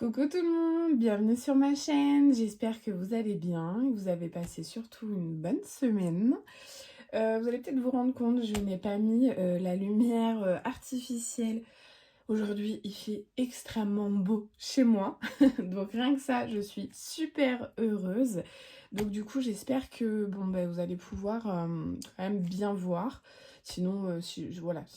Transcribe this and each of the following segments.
Coucou tout le monde, bienvenue sur ma chaîne, j'espère que vous allez bien et que vous avez passé surtout une bonne semaine. Vous allez peut-être vous rendre compte, je n'ai pas mis la lumière artificielle. Aujourd'hui, il fait extrêmement beau chez moi, donc rien que ça, je suis super heureuse. Donc du coup, j'espère que vous allez pouvoir quand même bien voir. Sinon, si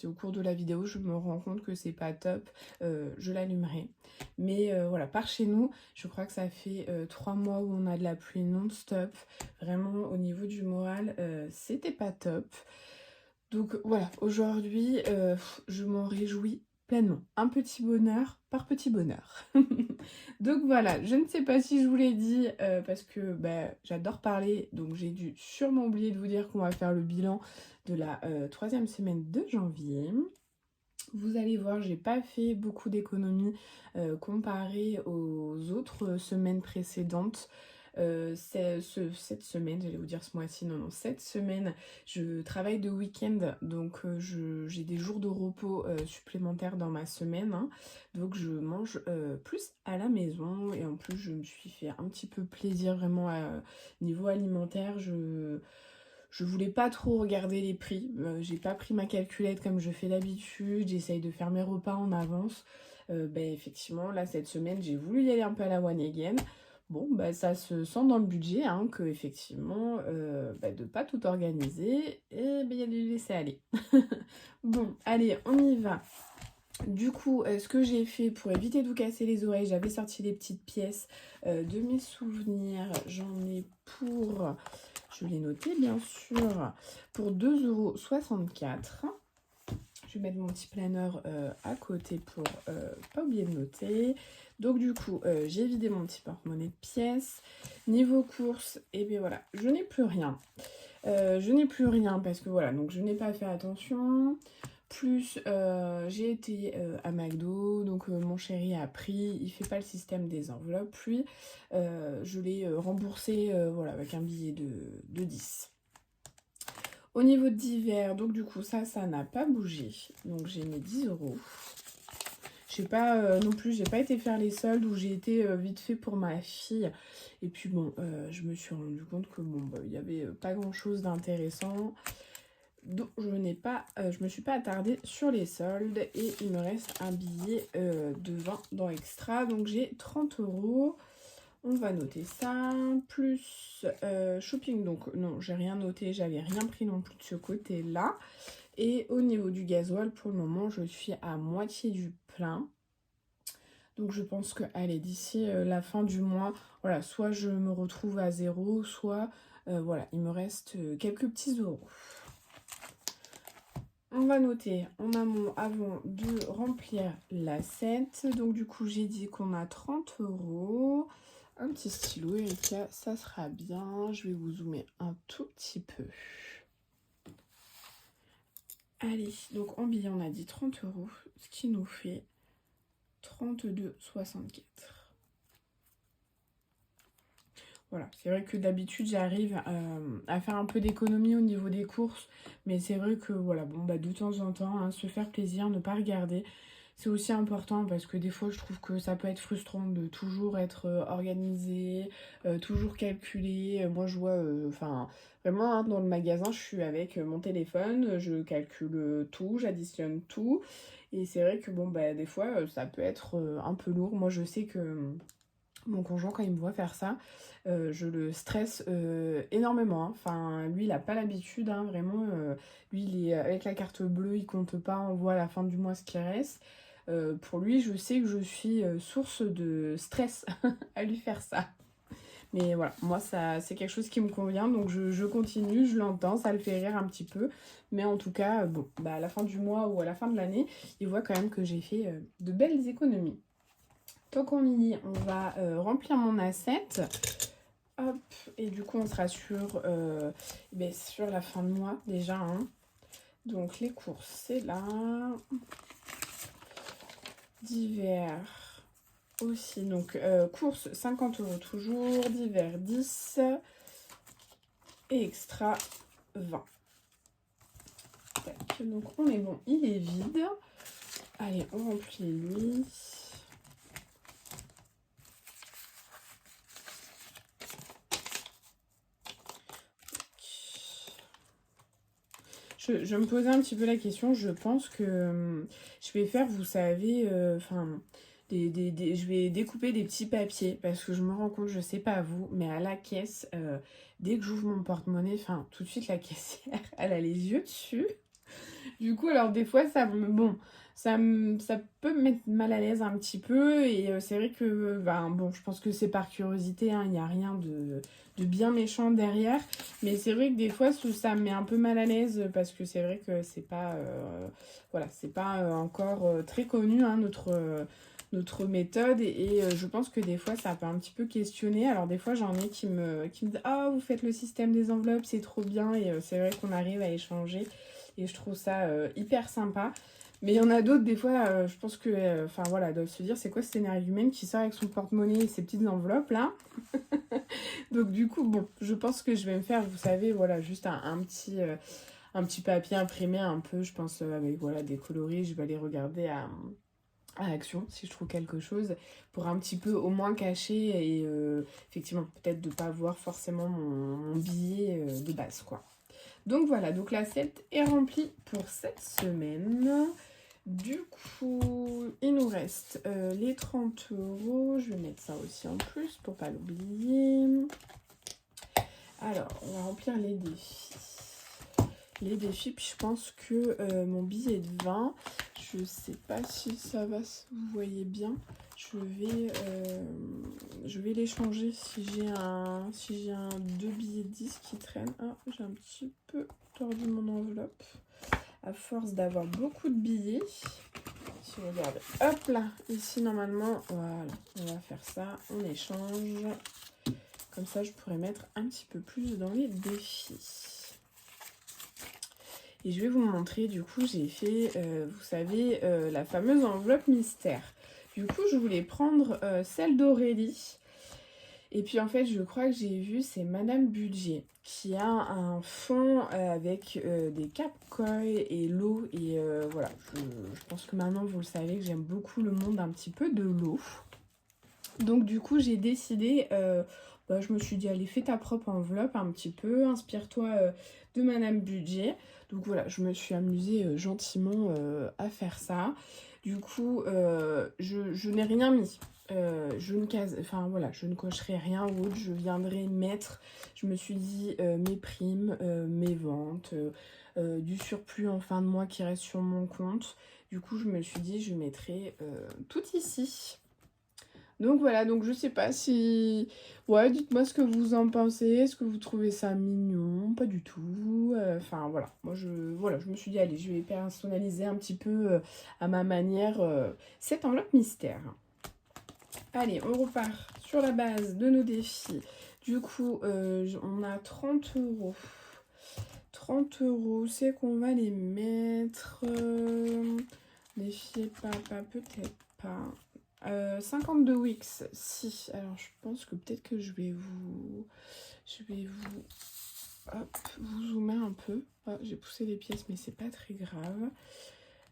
au cours de la vidéo, je me rends compte que c'est pas top, je l'allumerai. Mais voilà, par chez nous, je crois que ça fait 3 mois où on a de la pluie non-stop. Vraiment, au niveau du moral, c'était pas top. Donc voilà, aujourd'hui, je m'en réjouis pleinement. Un petit bonheur par petit bonheur. Donc voilà, je ne sais pas si je vous l'ai dit parce que j'adore parler, donc j'ai dû sûrement oublier de vous dire qu'on va faire le bilan de la 3e semaine de janvier. Vous allez voir, j'ai pas fait beaucoup d'économies comparé aux autres semaines précédentes. Cette semaine, j'allais vous dire ce mois-ci, non, cette semaine, je travaille de week-end, donc j'ai des jours de repos supplémentaires dans ma semaine, hein. Donc je mange plus à la maison et en plus je me suis fait un petit peu plaisir vraiment niveau alimentaire. Je voulais pas trop regarder les prix, j'ai pas pris ma calculette comme je fais d'habitude, j'essaye de faire mes repas en avance. Effectivement, là cette semaine, j'ai voulu y aller un peu à la one again. Bon, ça se sent dans le budget, hein, que effectivement, de pas tout organiser, et il y a du laisser aller. Bon, allez, on y va. Du coup, ce que j'ai fait pour éviter de vous casser les oreilles, j'avais sorti les petites pièces de mes souvenirs. J'en ai pour, je l'ai noté bien sûr, pour 2,64 €. Je vais mettre mon petit planeur à côté pour pas oublier de noter. Donc du coup, j'ai vidé mon petit porte-monnaie de pièces. Niveau courses, et bien voilà, je n'ai plus rien. Je n'ai plus rien parce que voilà, donc je n'ai pas fait attention. Plus j'ai été à McDo, donc mon chéri a pris, il fait pas le système des enveloppes, puis je l'ai remboursé voilà, avec un billet de 10. Au niveau divers, donc du coup ça n'a pas bougé, donc j'ai mis 10 €. Je sais pas non plus, j'ai pas été faire les soldes où j'ai été vite fait pour ma fille. Et puis bon, je me suis rendu compte que il y avait pas grand chose d'intéressant. Donc je me suis pas attardée sur les soldes et il me reste un billet de 20 dans extra. Donc j'ai 30 €. On va noter ça. Plus shopping, donc non, j'ai rien noté, j'avais rien pris non plus de ce côté-là. Et au niveau du gasoil, pour le moment, je suis à moitié du plein. Donc je pense que, allez, d'ici la fin du mois, voilà, soit je me retrouve à 0, soit voilà, il me reste quelques petits euros. On va noter en amont avant de remplir l'assiette. Donc du coup, j'ai dit qu'on a 30 €. Un petit stylo, Erika, ça sera bien. Je vais vous zoomer un tout petit peu. Allez, donc en billet, on a dit 30 €, ce qui nous fait 32,64 €. Voilà, c'est vrai que d'habitude j'arrive à faire un peu d'économie au niveau des courses, mais c'est vrai que voilà, de temps en temps, hein, se faire plaisir, ne pas regarder, c'est aussi important parce que des fois je trouve que ça peut être frustrant de toujours être organisé, toujours calculé. Moi je vois, enfin vraiment hein, dans le magasin je suis avec mon téléphone, je calcule tout, j'additionne tout, et c'est vrai que des fois ça peut être un peu lourd. Moi je sais que mon conjoint, quand il me voit faire ça, je le stresse énormément, hein. Enfin, lui, il n'a pas l'habitude, hein, vraiment. Lui, il est avec la carte bleue, il compte pas, on voit à la fin du mois ce qui reste. Pour lui, je sais que je suis source de stress à lui faire ça. Mais voilà, moi, ça, c'est quelque chose qui me convient, donc je continue, je l'entends, ça le fait rire un petit peu. Mais en tout cas, à la fin du mois ou à la fin de l'année, il voit quand même que j'ai fait de belles économies. Tant qu'on y est, on va remplir mon assiette. Hop, et du coup on sera sur la fin de mois déjà, hein. Donc les courses, c'est là. Divers aussi, donc courses 50 € toujours, divers 10 et extra 20. Tac, donc on est bon, il est vide. Allez, on remplit lui. je me posais un petit peu la question. Je pense que je vais faire, vous savez, je vais découper des petits papiers parce que je me rends compte, je sais pas vous, mais à la caisse, dès que j'ouvre mon porte-monnaie, enfin, tout de suite, la caissière, elle a les yeux dessus. Du coup, alors des fois, bon, ça peut me mettre mal à l'aise un petit peu. Et c'est vrai que, ben, bon, je pense que c'est par curiosité, hein, il n'y a rien de bien méchant derrière. Mais c'est vrai que des fois, ça me met un peu mal à l'aise parce que c'est vrai que c'est pas, voilà, c'est pas encore très connu, hein, notre méthode. Et je pense que des fois, ça peut un petit peu questionner. Alors des fois, j'en ai qui me disent «Ah, vous faites le système des enveloppes, c'est trop bien». Et c'est vrai qu'on arrive à échanger. Et je trouve ça hyper sympa. Mais il y en a d'autres, des fois, je pense que, enfin voilà, doivent se dire, c'est quoi cet énergumène qui sort avec son porte-monnaie et ses petites enveloppes là. Donc du coup, bon, je pense que je vais me faire, vous savez, voilà, juste un petit papier imprimé un peu, je pense, avec voilà, des coloris. Je vais aller regarder à Action si je trouve quelque chose pour un petit peu au moins cacher et effectivement, peut-être de ne pas voir forcément mon billet de base, quoi. Donc voilà, donc l'assiette est remplie pour cette semaine. Du coup, il nous reste les 30 euros. Je vais mettre ça aussi en plus pour pas l'oublier. Alors, on va remplir les défis. Les défis, puis je pense que mon billet de 20, je sais pas si ça va, vous voyez bien. Je vais l'échanger si j'ai un 2 billets de 10 qui traînent. Ah, j'ai un petit peu tordu mon enveloppe à force d'avoir beaucoup de billets. Si vous regardez, hop là, ici normalement, voilà, on va faire ça, on échange. Comme ça, je pourrais mettre un petit peu plus dans les défis. Et je vais vous montrer, du coup, j'ai fait, vous savez, la fameuse enveloppe mystère. Du coup, je voulais prendre celle d'Aurélie. Et puis, en fait, je crois que j'ai vu, c'est Madame Budget qui a un fond avec des Cap-Koi et l'eau. Et voilà, je pense que maintenant, vous le savez, que j'aime beaucoup le monde un petit peu de l'eau. Donc, du coup, j'ai décidé... je me suis dit, allez, fais ta propre enveloppe un petit peu, inspire-toi de Madame Budget. Donc voilà, je me suis amusée gentiment à faire ça. Du coup, je n'ai rien mis. Je ne cocherai rien ou autre. Je viendrai mettre, je me suis dit, mes primes, mes ventes, du surplus en fin de mois qui reste sur mon compte. Du coup, je me suis dit, je mettrai tout ici. Donc voilà, donc je sais pas si... Ouais, dites-moi ce que vous en pensez. Est-ce que vous trouvez ça mignon? Pas du tout. Enfin voilà, moi je me suis dit, allez, je vais personnaliser un petit peu à ma manière cette enveloppe mystère. Allez, on repart sur la base de nos défis. Du coup, on a 30 euros. 30 euros, c'est qu'on va les mettre... défi papa, peut-être pas... 52 Wix, si. Alors, je pense que peut-être que je vais vous zoomer un peu. Ah, j'ai poussé les pièces, mais c'est pas très grave.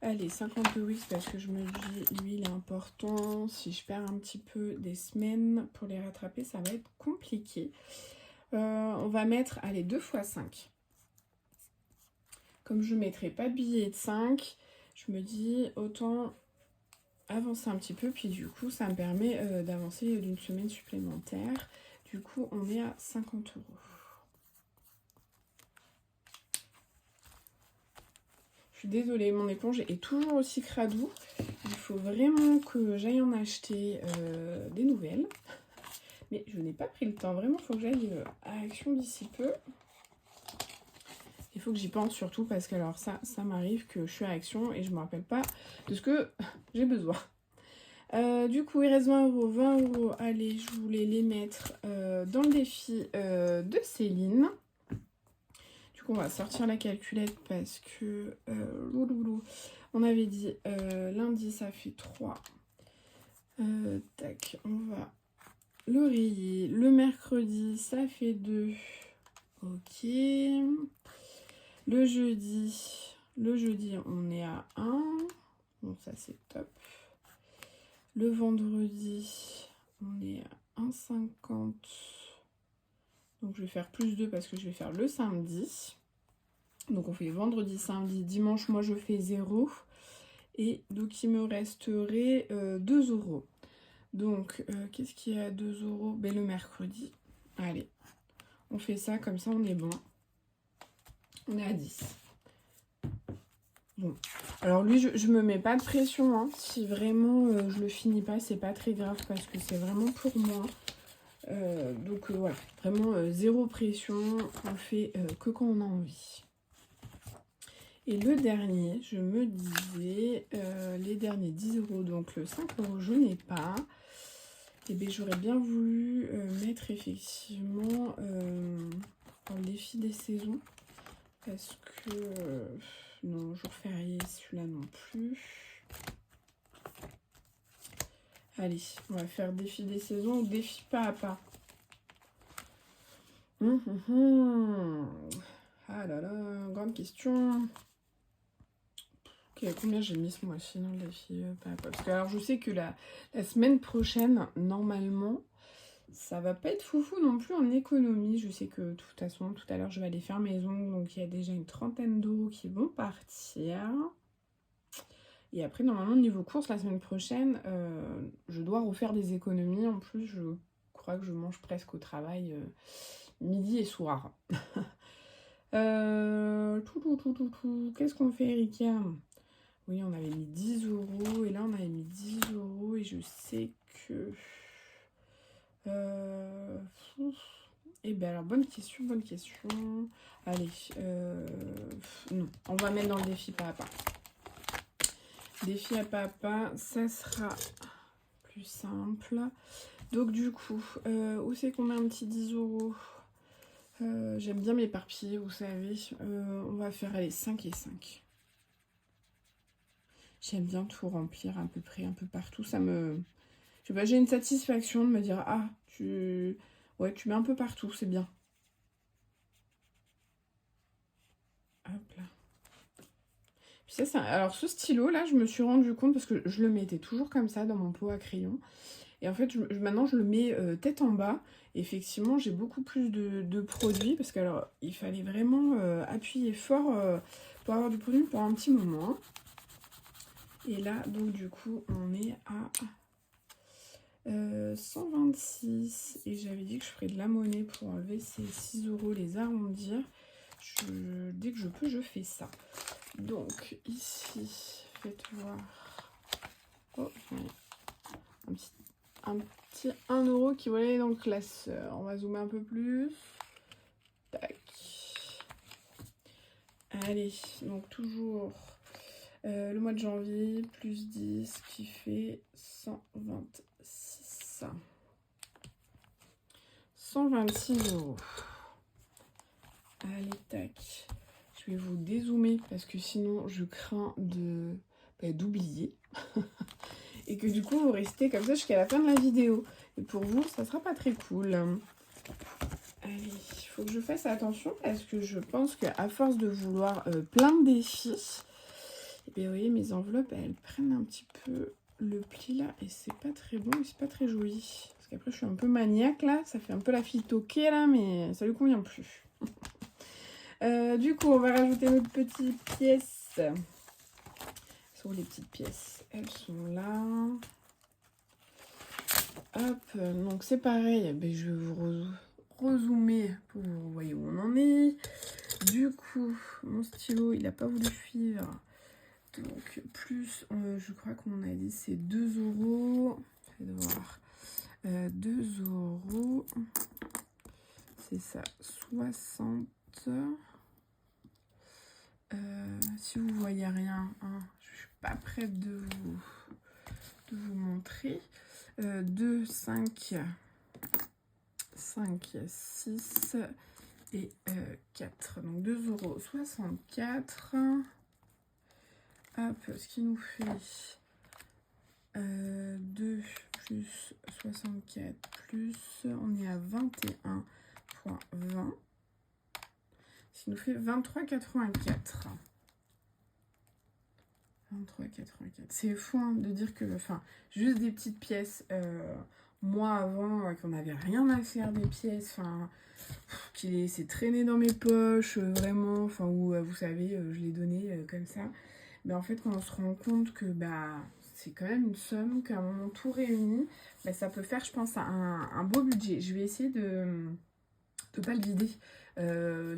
Allez, 52 Wix, parce que je me dis, lui, il est important. Si je perds un petit peu des semaines pour les rattraper, ça va être compliqué. On va mettre, allez, 2 x 5. Comme je ne mettrai pas de billets de 5, je me dis, autant... avancer un petit peu, puis du coup ça me permet d'avancer d'une semaine supplémentaire. Du coup on est à 50 euros. Je suis désolée, mon éponge est toujours aussi cradou. Il faut vraiment que j'aille en acheter des nouvelles. Mais je n'ai pas pris le temps, vraiment il faut que j'aille à Action d'ici peu. Il faut que j'y pense surtout parce que alors ça m'arrive que je suis à Action et je ne me rappelle pas de ce que j'ai besoin. Du coup, il reste 20 euros. 20 euros, allez, je voulais les mettre dans le défi de Céline. Du coup, on va sortir la calculette parce que... on avait dit lundi, ça fait 3. Tac, on va le rayer. Le mercredi, ça fait 2. Ok. Le jeudi, on est à 1. Bon, ça, c'est top. Le vendredi, on est à 1,50. Donc je vais faire plus 2 parce que je vais faire le samedi. Donc on fait vendredi, samedi, dimanche, moi je fais 0. Et donc il me resterait 2 euros. Donc qu'est-ce qu'il y a à 2 euros? Ben, le mercredi. Allez, on fait ça, comme ça on est bon. On est à 10. Bon, alors lui, je me mets pas de pression, hein. Si vraiment je le finis pas, c'est pas très grave parce que c'est vraiment pour moi. Donc voilà, vraiment zéro pression, on fait que quand on a envie. Et le dernier, je me disais, les derniers 10 euros, donc le 5 euros, je n'ai pas. Et bien j'aurais bien voulu mettre effectivement dans le défi des saisons. Parce que non, jour férié, celui-là non plus. Allez, on va faire défi des saisons ou défi pas à pas. Ah là là, grande question. Ok, combien j'ai mis ce mois-ci dans le défi pas à pas? Parce que alors je sais que la semaine prochaine, normalement, ça va pas être foufou non plus en économie. Je sais que de toute façon, tout à l'heure, je vais aller faire mes ongles. Donc, il y a déjà une trentaine d'euros qui vont partir. Et après, normalement, niveau course, la semaine prochaine, je dois refaire des économies. En plus, je crois que je mange presque au travail midi et soir. Qu'est-ce qu'on fait, Erika? Oui, on avait mis 10 euros. Et là, on avait mis 10 euros. Et je sais que... Eh bien alors, bonne question. Allez, non, on va mettre dans le défi pas à pas. Défi à pas à pas, ça sera plus simple. Donc du coup, où c'est qu'on met un petit 10 euros? J'aime bien m'éparpiller, vous savez. On va faire, allez, 5 et 5. J'aime bien tout remplir à peu près, un peu partout. Ça me... Je sais pas, j'ai une satisfaction de me dire, ah, ouais, tu mets un peu partout, c'est bien. Hop là. Puis ça, alors ce stylo là, je me suis rendu compte parce que je le mettais toujours comme ça dans mon pot à crayon. Et en fait, maintenant je le mets tête en bas. Effectivement, j'ai beaucoup plus de produits parce que alors il fallait vraiment appuyer fort pour avoir du produit pour un petit moment. Et là, donc du coup, on est à 126. Et j'avais dit que je ferais de la monnaie pour enlever ces 6 euros, les arrondir. Dès que je peux, je fais ça. Donc ici, faites voir. Oh, un petit 1 euro qui va aller dans le classeur. On va zoomer un peu plus. Tac. Allez, donc toujours le mois de janvier, plus 10 qui fait 126. 126 euros. Allez, tac. Je vais vous dézoomer parce que sinon je crains d'oublier. Et que du coup vous restez comme ça jusqu'à la fin de la vidéo. Et pour vous, ça sera pas très cool. Allez, il faut que je fasse attention parce que je pense qu'à force de vouloir plein de défis, et bien vous voyez mes enveloppes, elles prennent un petit peu le pli là et c'est pas très bon et c'est pas très joli. Parce qu'après je suis un peu maniaque là, ça fait un peu la fille toquée là, mais ça lui convient plus. Du coup, on va rajouter notre petite pièce. Où les petites pièces? Elles sont là. Hop, donc c'est pareil. Ben, je vais vous rezoomer pour que vous voyez où on en est. Du coup, mon stylo, il n'a pas voulu suivre. Donc, plus, je crois qu'on a dit c'est 2 euros. Je vais voir. 2 euros. C'est ça, 60. Si vous voyez rien, hein, je suis pas prête de vous montrer. 2, 5, 6 et 4. Donc 2,64 €. Hop, ce qui nous fait 2 plus 64 plus, on est à 21,20. Ce qui nous fait 23,84. 23,84. C'est fou hein, de dire que, enfin, juste des petites pièces. Moi avant, qu'on n'avait rien à faire des pièces. Enfin, qu'il s'est traîné dans mes poches, vraiment, enfin, où vous savez, je l'ai donné comme ça. Mais en fait, quand on se rend compte que c'est quand même une somme, qu'à un moment tout réuni, ça peut faire, je pense, un beau budget. Je vais essayer de ne pas le vider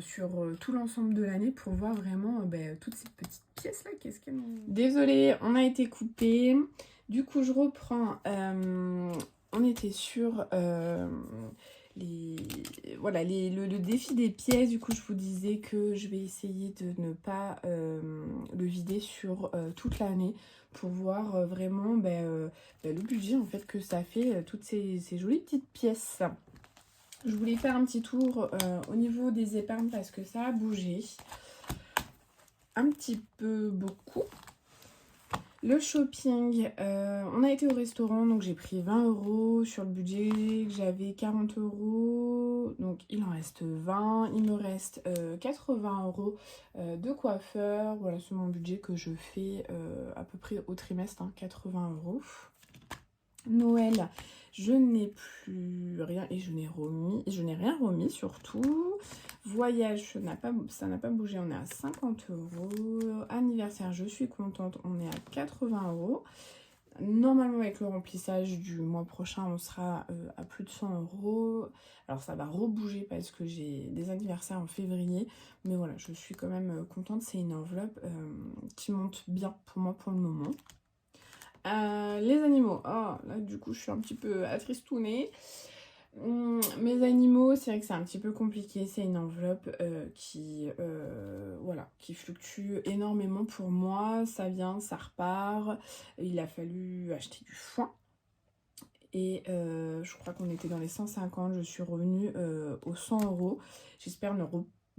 sur tout l'ensemble de l'année pour voir vraiment toutes ces petites pièces là, qu'est-ce qu'elles ont. Désolée, on a été coupé. Du coup, je reprends. On était sur le défi des pièces. Du coup, je vous disais que je vais essayer de ne pas le vider sur toute l'année pour voir vraiment le budget en fait que ça fait, toutes ces jolies petites pièces. Je voulais faire un petit tour au niveau des épargnes parce que ça a bougé un petit peu beaucoup. Le shopping, on a été au restaurant, donc j'ai pris 20 € sur le budget, j'avais 40 €, donc il en reste 20. Il me reste 80 € de coiffeur. Voilà, c'est mon budget que je fais à peu près au trimestre, 80 €. Noël, je n'ai plus rien et je n'ai rien remis surtout. Voyage, ça n'a pas bougé, on est à 50 €. Anniversaire, je suis contente, on est à 80 €. Normalement, avec le remplissage du mois prochain, on sera à plus de 100 €. Alors ça va rebouger parce que j'ai des anniversaires en février. Mais voilà, je suis quand même contente. C'est une enveloppe qui monte bien pour moi pour le moment. Les animaux, là du coup je suis un petit peu attristounée. Mes animaux, c'est vrai que c'est un petit peu compliqué, c'est une enveloppe qui fluctue énormément pour moi, ça vient, ça repart, il a fallu acheter du foin. Et je crois qu'on était dans les 150, je suis revenue aux 100 €. J'espère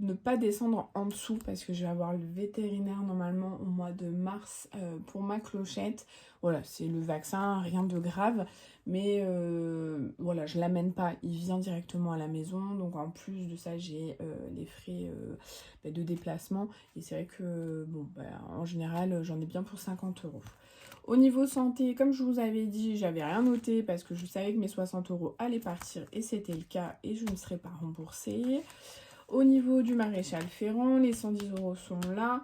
ne pas descendre en dessous parce que je vais avoir le vétérinaire normalement au mois de mars pour ma clochette. Voilà, c'est le vaccin, rien de grave. Mais voilà, je l'amène pas, il vient directement à la maison. Donc en plus de ça, j'ai les frais de déplacement. Et c'est vrai que, en général, j'en ai bien pour 50 €. Au niveau santé, comme je vous avais dit, j'avais rien noté parce que je savais que mes 60 € allaient partir et c'était le cas et je ne serais pas remboursée. Au niveau du maréchal Ferrand, les 110 € sont là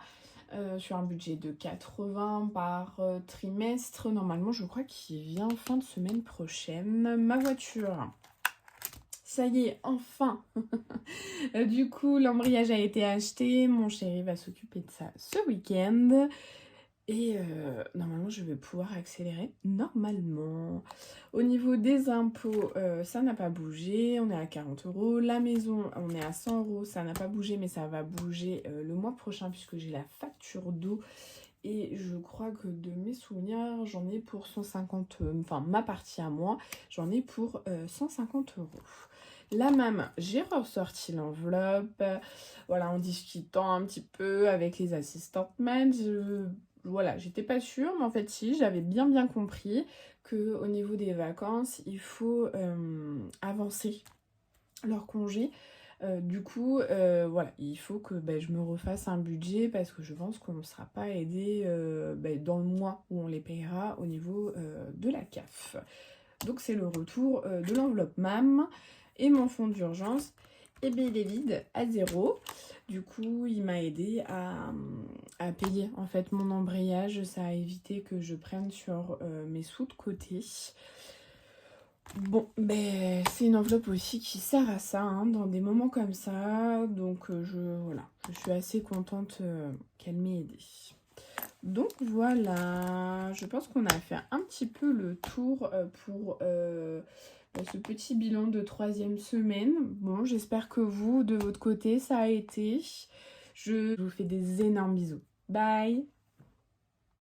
sur un budget de 80 par trimestre. Normalement, je crois qu'il vient fin de semaine prochaine. Ma voiture, ça y est, enfin. Du coup, l'embrayage a été acheté. Mon chéri va s'occuper de ça ce week-end. Et normalement, je vais pouvoir accélérer normalement. Au niveau des impôts, ça n'a pas bougé. On est à 40 €. La maison, on est à 100 €. Ça n'a pas bougé, mais ça va bouger le mois prochain puisque j'ai la facture d'eau. Et je crois que de mes souvenirs, j'en ai pour 150, enfin ma partie à moi, j'en ai pour 150 €. La MAM, j'ai ressorti l'enveloppe, voilà, en discutant un petit peu avec les assistantes voilà, j'étais pas sûre, mais en fait si, j'avais bien compris que au niveau des vacances, il faut avancer leur congé. Du coup, voilà, il faut que je me refasse un budget parce que je pense qu'on ne sera pas aidé dans le mois où on les payera au niveau de la CAF. Donc c'est le retour de l'enveloppe MAM et mon fonds d'urgence. Et bien il est vide à 0. Du coup, il m'a aidé à payer en fait mon embrayage. Ça a évité que je prenne sur mes sous de côté. Bon, c'est une enveloppe aussi qui sert à ça, dans des moments comme ça. Donc, je suis assez contente qu'elle m'ait aidée. Donc, voilà, je pense qu'on a fait un petit peu le tour pour ce petit bilan de 3e semaine. Bon, j'espère que vous, de votre côté, ça a été. Je vous fais des énormes bisous. Bye!